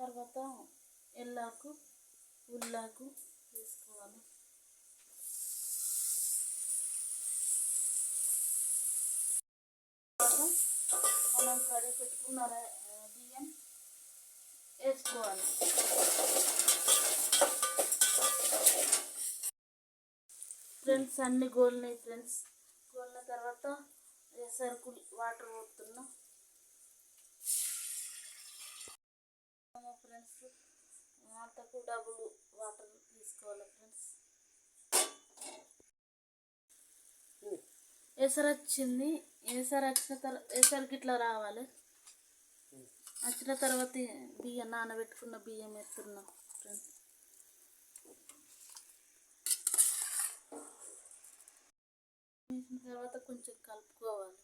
తర్వాత ఎల్లాకు ఉల్లాకు వేసుకోవాలి. మనం కడిగి పెట్టుకున్న బియ్యం వేసుకోవాలి. ఫ్రెండ్స్ అన్ని గోలినాయి. ఫ్రెండ్స్ గోలిన తర్వాత ఎసరుకు వాటర్ పోతున్నా. ఫ్రెండ్స్ అంతకు డబుల్ వాటర్ తీసుకోవాలి. ఫ్రెండ్స్ ఎసరు వచ్చింది. ఎసరు వచ్చిన తర్వాత ఎసరుకి ఇట్లా రావాలి. వచ్చిన తర్వాత బియ్యం నానబెట్టుకున్న బియ్యం ఎత్తున్నాం. ఫ్రెండ్స్ వేసిన తర్వాత కొంచెం కలుపుకోవాలి.